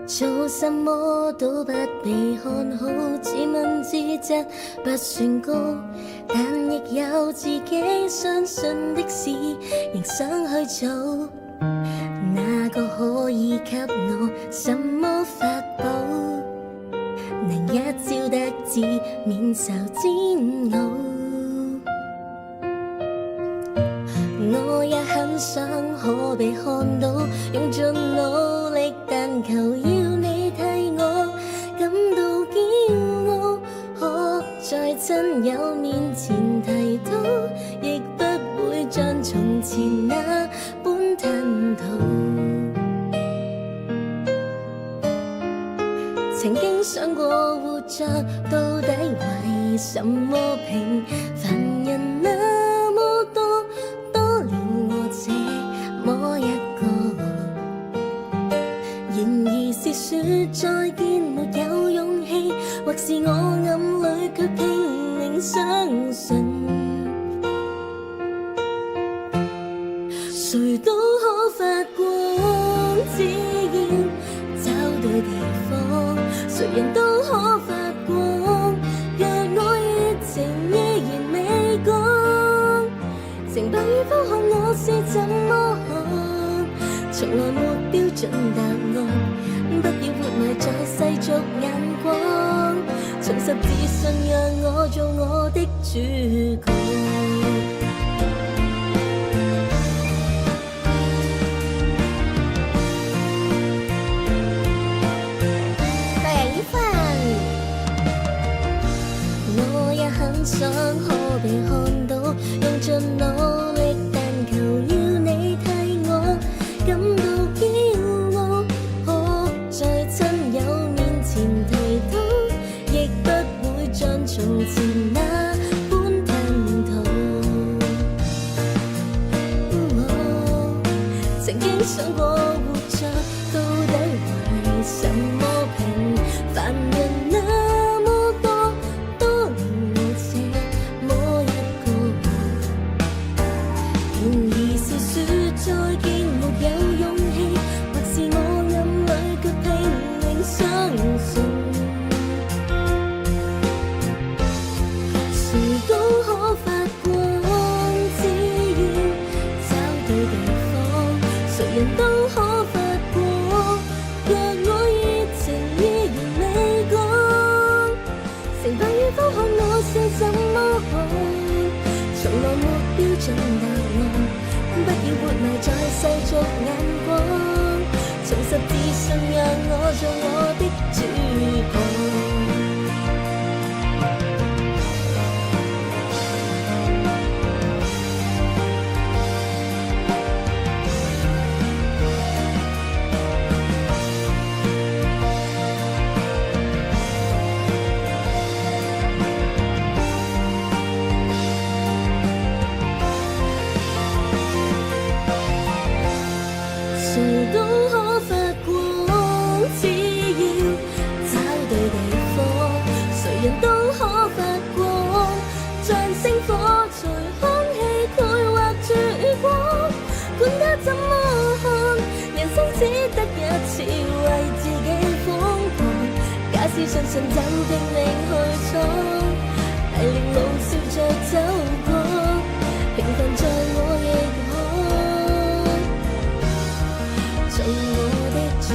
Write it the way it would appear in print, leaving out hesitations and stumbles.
做什麼都不被看好，自問自責不算高，但亦有自己相信的事，仍想去做。哪個可以給我什麼法寶，能一朝得志免受煎熬？我也很想可被看到，用盡努力，但求要你替我感到驕傲。可在真友面前提到，亦不會像從前那般吞吐。曾經想過活着到底為什麼，平凡人那麼多，多了我這麼一個。然而是說再見沒有勇氣，或是我暗裡卻拼命相信，誰都可發光，只要找對地方，誰人都可發光。若我熱情依然未降，成敗與否看我是怎麼看，從來沒標準答案，不要活埋在世俗眼光，重拾自信讓我做我的主角。想可被看到，用盡努力，但求要你替我感到驕傲。可在親友面前提到，亦不會像從前那般吞吐。曾經想過活着到底為什麼，平凡人那麼多，多了我這麼一個。然而是說再見沒有勇氣，或是我暗裡卻拼命相信，誰都可發光，只要找對地方，誰人都可發光。若我熱情依然未降，成敗與否看我是怎麼看，從來沒標準答案，不要活埋在世俗眼光，重拾自信讓我做我的主角。誰都可發光，只要找對地方，誰人都可發光，像星火隨空氣繪畫曙光。管他怎麼看，人生只得一次，為自己瘋狂。假使相信就拼命去闖，大令路笑着走過，平凡在我亦可做我的主。